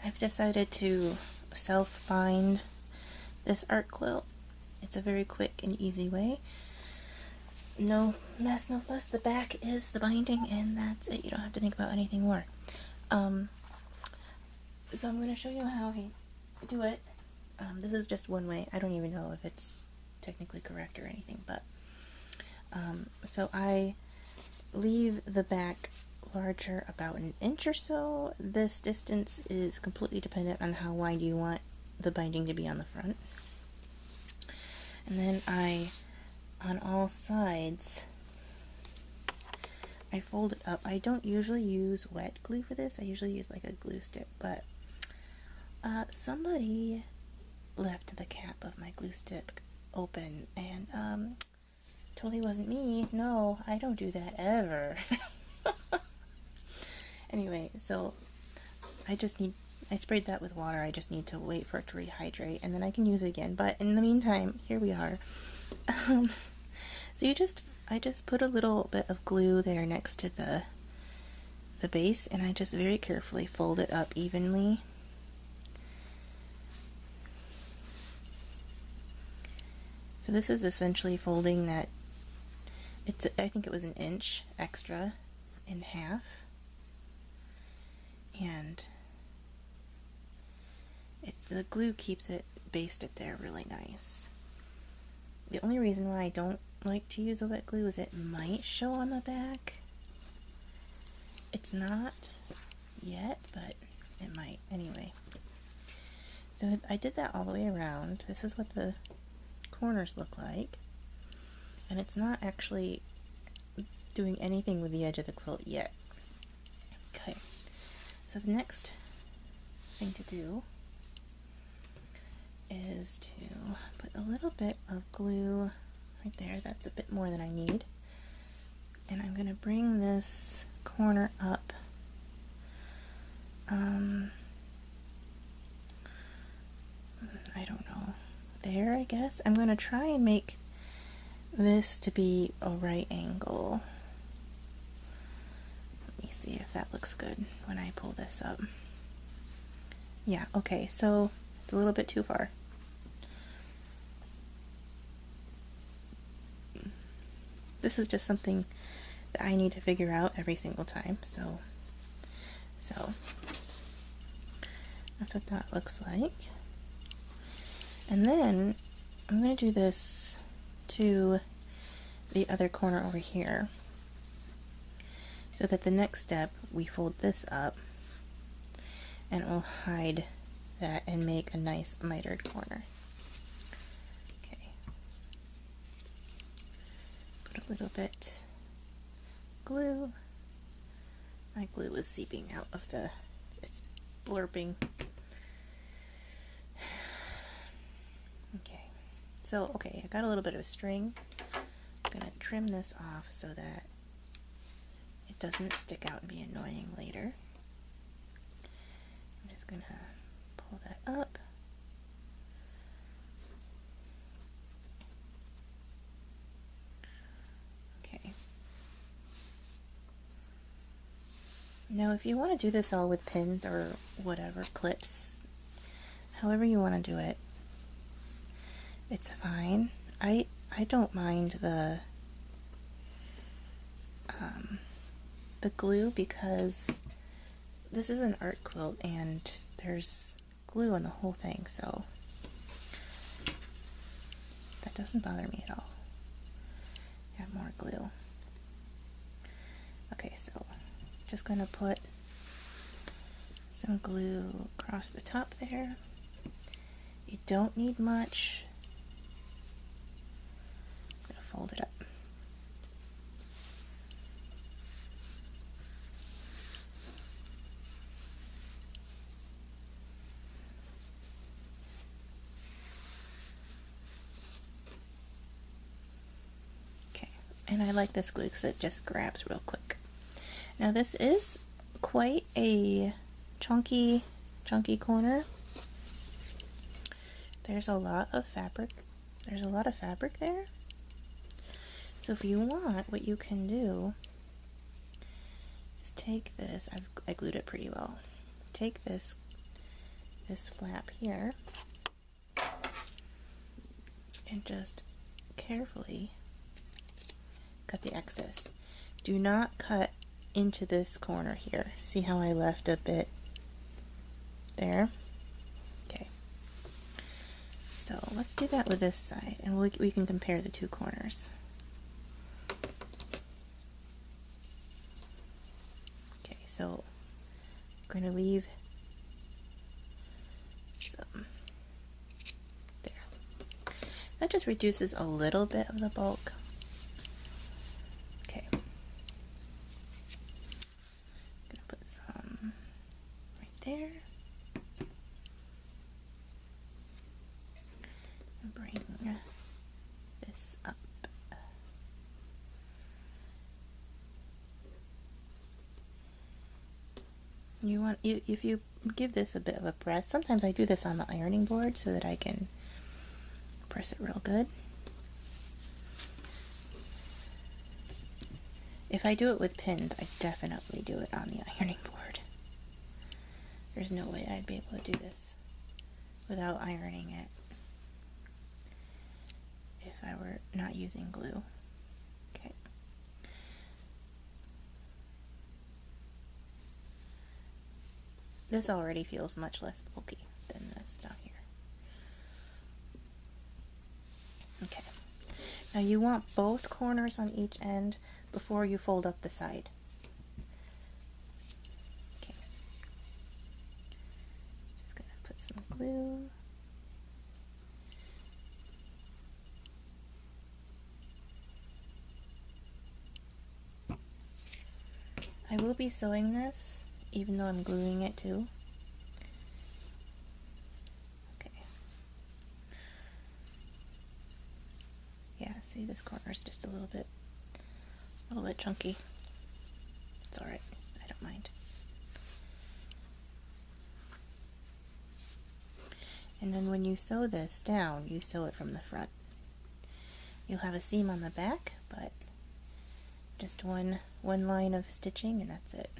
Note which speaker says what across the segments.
Speaker 1: I've decided to self-bind this art quilt. It's a very quick and easy way. No mess, no fuss. The back is the binding, and that's it. You don't have to think about anything more. So I'm going to show you how I do it. This is just one way. I don't even know if it's technically correct or anything, but so I leave the back larger about an inch or so. This distance is completely dependent on how wide you want the binding to be on the front. And then on all sides, I fold it up. I don't usually use wet glue for this. I usually use like a glue stick, but somebody left the cap of my glue stick open, and totally wasn't me. No, I don't do that ever. Anyway, so I sprayed that with water. I just need to wait for it to rehydrate, and then I can use it again. But in the meantime, here we are. So I just put a little bit of glue there next to the base, and I just very carefully fold it up evenly. So this is essentially folding that, I think it was an inch extra in half, and the glue keeps it basted there really nice. The only reason why I don't like to use a wet glue is it might show on the back. It's not yet, but it might anyway. So I did that all the way around. This is what the corners look like, and it's not actually doing anything with the edge of the quilt yet. Okay, so the next thing to do is to put a little bit of glue right there. That's a bit more than I need, and I'm going to bring this corner up I don't know, there, I guess. I'm going to try and make this to be a right angle. Let me see if that looks good when I pull this up. Yeah, okay, so it's a little bit too far. This is just something that I need to figure out every single time, so that's what that looks like. And then I'm going to do this to the other corner over here, so that the next step we fold this up and it will hide that and make a nice mitered corner. Okay, put a little bit glue. My glue is seeping out of it's blurping. Okay, I got a little bit of a string. I'm going to trim this off so that it doesn't stick out and be annoying later. I'm just going to pull that up. Okay. Now if you want to do this all with pins or whatever, clips, however you want to do it, it's fine. I don't mind the glue, because this is an art quilt and there's glue on the whole thing, so that doesn't bother me at all. Add more glue. Okay, so just gonna put some glue across the top there. You don't need much. Fold it up. Okay, and I like this glue because it just grabs real quick. Now this is quite a chunky corner. There's a lot of fabric. There's a lot of fabric there. So if you want, what you can do is take this, I glued it pretty well, take this this flap here and just carefully cut the excess. Do not cut into this corner here. See how I left a bit there? Okay. So let's do that with this side, and we can compare the two corners. Okay, so I'm going to leave some there. That just reduces a little bit of the bulk. Okay. I'm going to put some right there. And bring this up. You want if you give this a bit of a press. Sometimes I do this on the ironing board so that I can press it real good. If I do it with pins, I definitely do it on the ironing board. There's no way I'd be able to do this without ironing it if I were not using glue. Okay. This already feels much less bulky than this stuff here. Okay. Now you want both corners on each end before you fold up the side. Okay. Just gonna put some glue. I will be sewing this even though I'm gluing it too. Okay. Yeah, see, this corner is just a little bit chunky. It's alright, I don't mind. And then when you sew this down, you sew it from the front. You'll have a seam on the back, but just one line of stitching and that's it.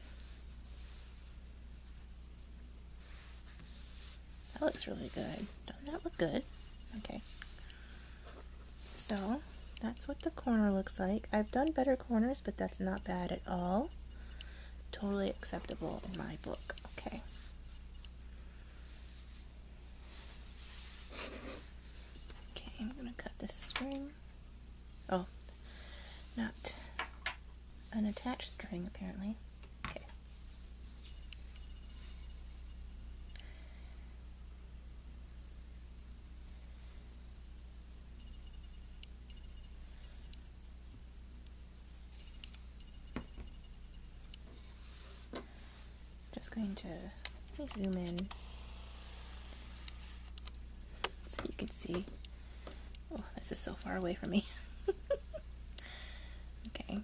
Speaker 1: That looks really good. Doesn't that look good? Okay. So that's what the corner looks like. I've done better corners, but that's not bad at all. Totally acceptable in my book. Okay. Okay, I'm gonna cut this string. Oh, not an attached string apparently. Okay. Just going to zoom in so you can see. Oh, this is so far away from me. Okay.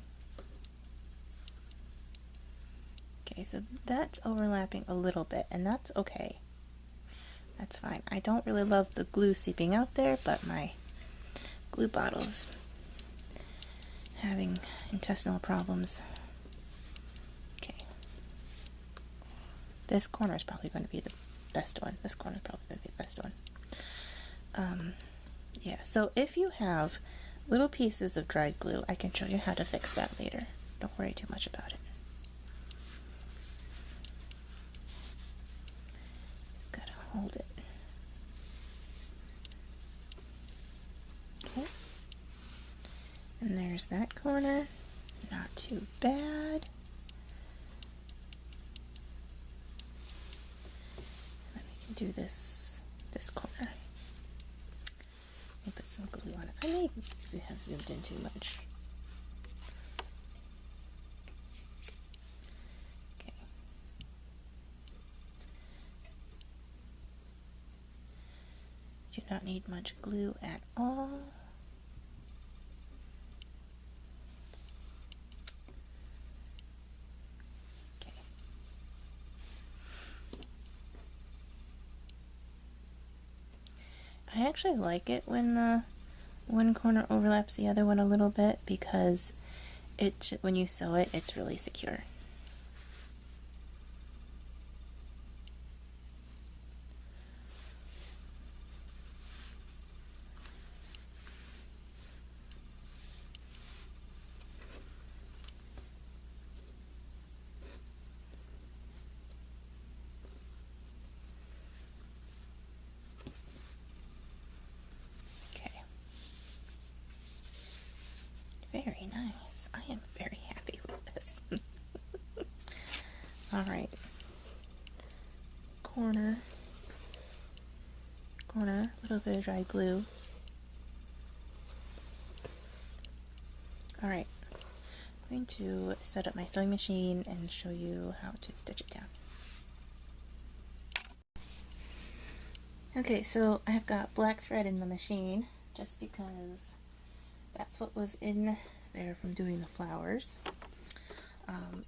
Speaker 1: Okay, so that's overlapping a little bit, and that's okay. That's fine. I don't really love the glue seeping out there, but my glue bottle's having intestinal problems. Okay. This corner is probably going to be the best one. This corner is probably going to be the best one. Yeah, so if you have little pieces of dried glue, I can show you how to fix that later. Don't worry too much about it. Just gotta hold it. Okay. And there's that corner. Not too bad. And then we can do this corner. Let me put some glue on it. I may have zoomed in too much. Okay. Do not need much glue at all. Okay. I actually like it when one corner overlaps the other one a little bit because when you sew it, it's really secure. nice. I am very happy with this. Alright. Corner, a little bit of dry glue. Alright, I'm going to set up my sewing machine and show you how to stitch it down. Okay, so I've got black thread in the machine just because that's what was in there from doing the flowers.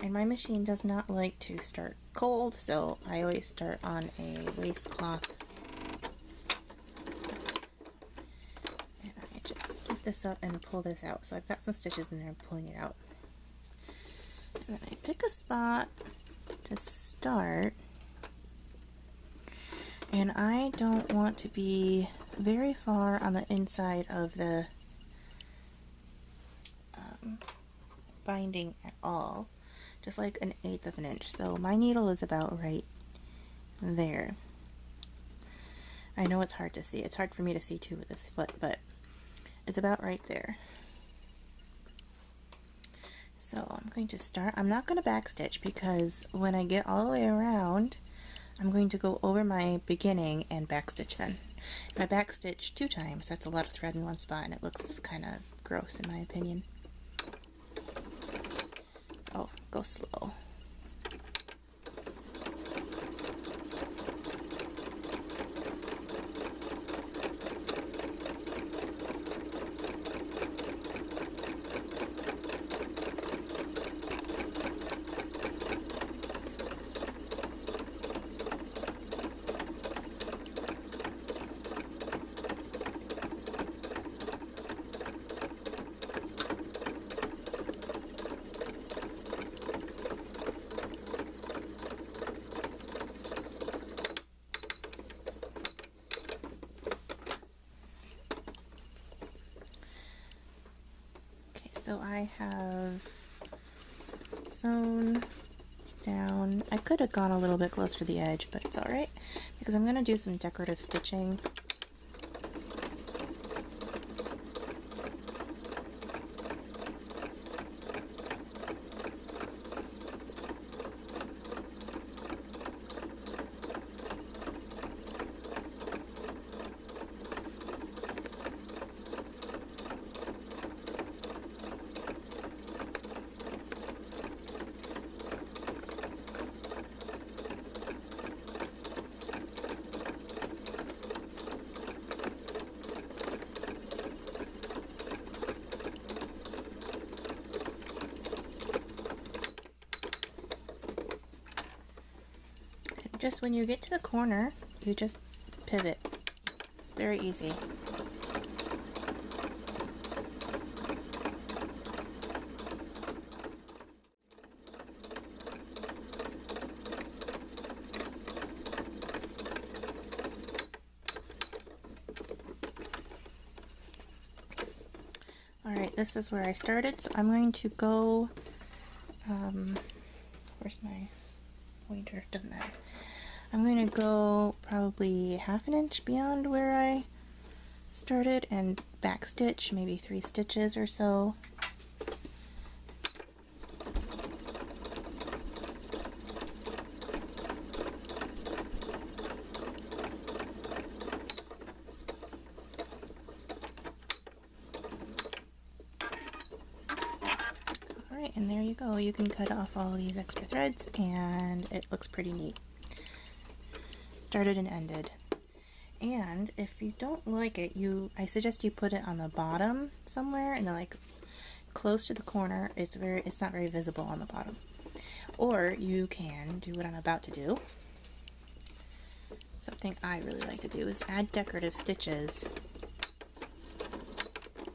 Speaker 1: And my machine does not like to start cold, so I always start on a waistcloth. And I just lift this up and pull this out. So I've got some stitches in there, I'm pulling it out. And then I pick a spot to start. And I don't want to be very far on the inside of the binding at all, just like 1/8 of an inch. So my needle is about right there. I know it's hard to see. It's hard for me to see too with this foot, but it's about right there. So I'm going to start. I'm not going to backstitch because when I get all the way around, I'm going to go over my beginning and backstitch then. If I backstitch 2 times, that's a lot of thread in one spot and it looks kind of gross in my opinion. Oh, go slow. So I have sewn down. I could have gone a little bit closer to the edge, but it's alright because I'm going to do some decorative stitching. Just when you get to the corner, you just pivot. Very easy. Alright, this is where I started, so I'm going to go, where's my pointer? Doesn't matter. I'm going to go probably 1/2 inch beyond where I started and backstitch, maybe 3 stitches or so. Alright, and there you go. You can cut off all these extra threads and it looks pretty neat. Started and ended. And if you don't like it, I suggest you put it on the bottom somewhere and then like close to the corner. It's not very visible on the bottom. Or you can do what I'm about to do. Something I really like to do is add decorative stitches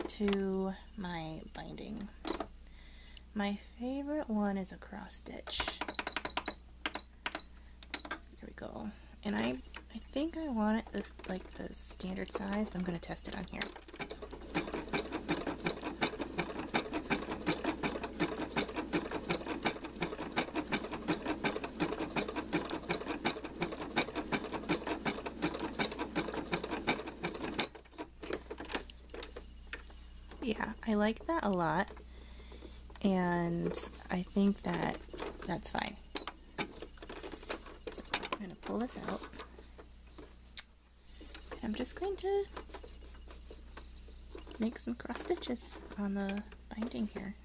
Speaker 1: to my binding. My favorite one is a cross stitch. There we go. And I think I want it this like the standard size, but I'm going to test it on here. Yeah, I like that a lot. and I think that that's fine. So I'm going to pull this out. I'm just going to make some cross stitches on the binding here.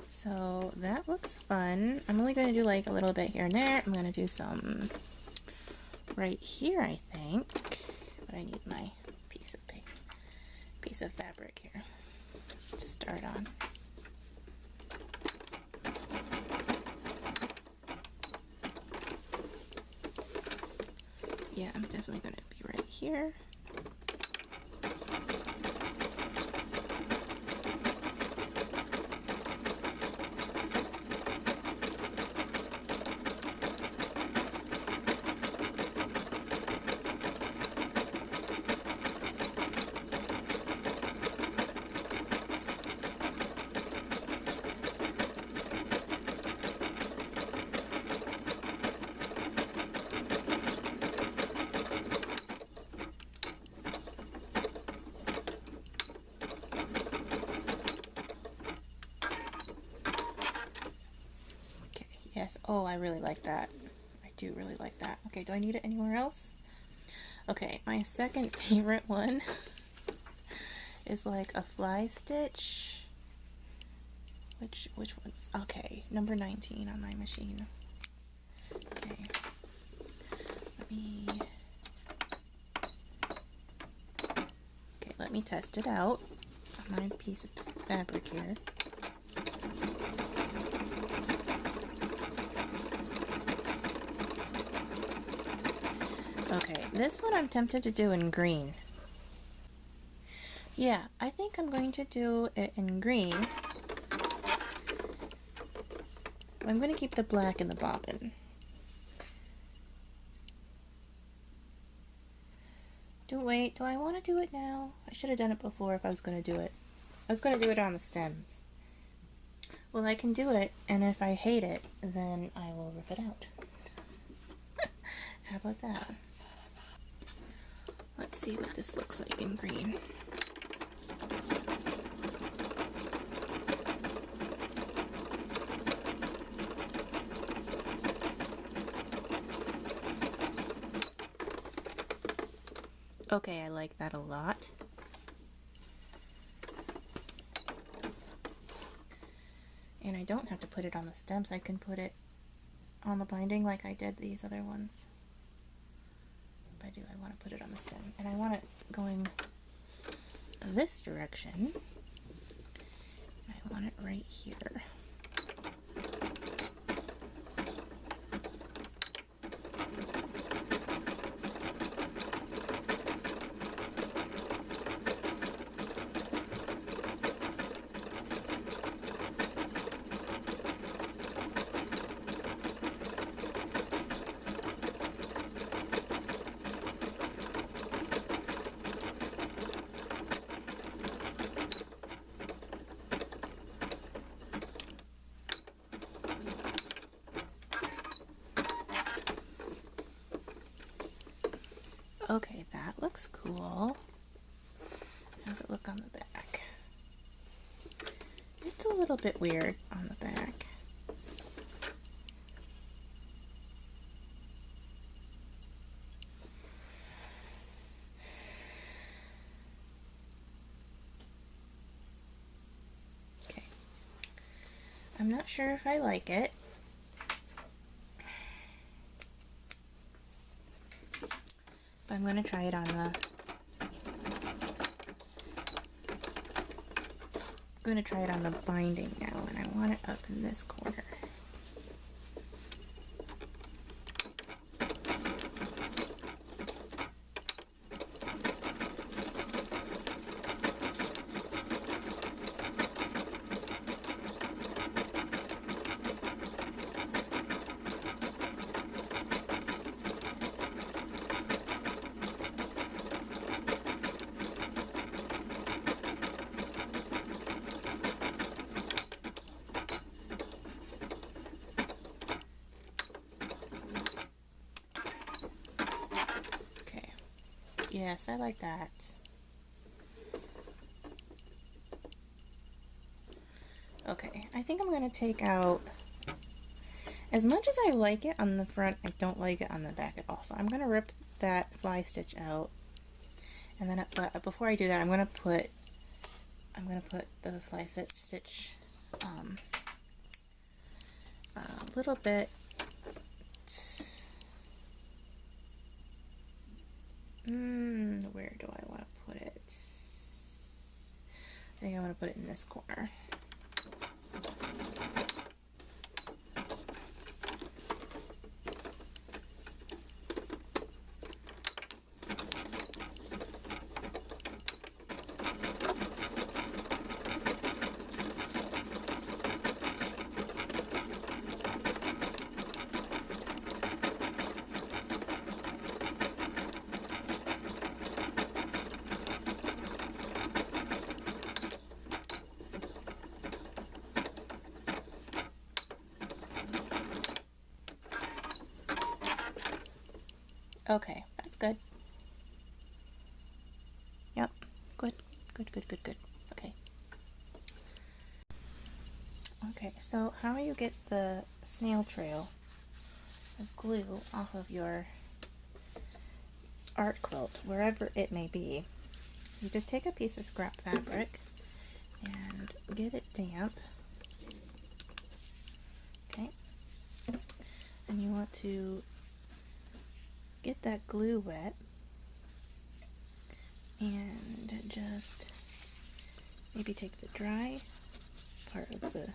Speaker 1: So that looks fun. I'm only going to do like a little bit here and there. I'm going to do some right here, I think. But I need my piece of fabric here to start on. Yeah, I'm definitely going to be right here. Yes, oh, I really like that. I do really like that. Okay, do I need it anywhere else? Okay, my second favorite one is like a fly stitch. Which one was, okay, number 19 on my machine. Okay, let me test it out on my piece of fabric here. Okay, this one I'm tempted to do in green. Yeah, I think I'm going to do it in green. I'm going to keep the black in the bobbin. Wait, do I want to do it now? I should have done it before if I was going to do it. I was going to do it on the stems. Well, I can do it, and if I hate it, then I will rip it out. How about that? Let's see what this looks like in green. Okay, I like that a lot. And I don't have to put it on the stems, I can put it on the binding like I did these other ones. But I want to put it on the stem, and I want it going this direction. I want it right here. Okay, that looks cool. How's it look on the back? It's a little bit weird on the back. Okay. I'm not sure if I like it. But I'm going to try it on the binding now, and I want it up in this corner. Yes, I like that. Okay, I think I'm going to take out, as much as I like it on the front, I don't like it on the back at all. So I'm going to rip that fly stitch out, and then before I do that, I'm going to put the fly stitch a little bit. Where do I want to put it? I think I want to put it in this corner. Okay, that's good. Yep, good. Okay. Okay, so how you get the snail trail of glue off of your art quilt, wherever it may be, you just take a piece of scrap fabric and get it damp. Okay. And you want to get that glue wet and just maybe take the dry part of the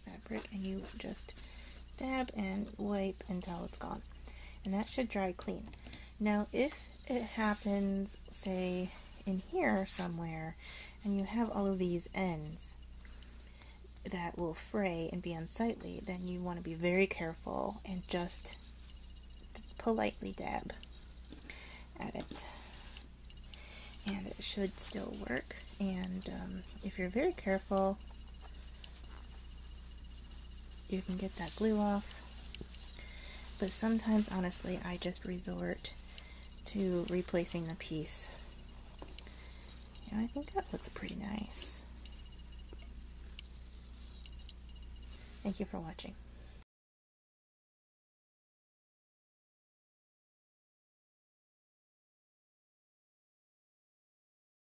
Speaker 1: fabric and you just dab and wipe until it's gone, and that should dry clean. Now if it happens, say in here somewhere, and you have all of these ends that will fray and be unsightly, then you want to be very careful and just politely dab at it, and it should still work. And if you're very careful, you can get that glue off. But sometimes, honestly, I just resort to replacing the piece. And I think that looks pretty nice. Thank you for watching.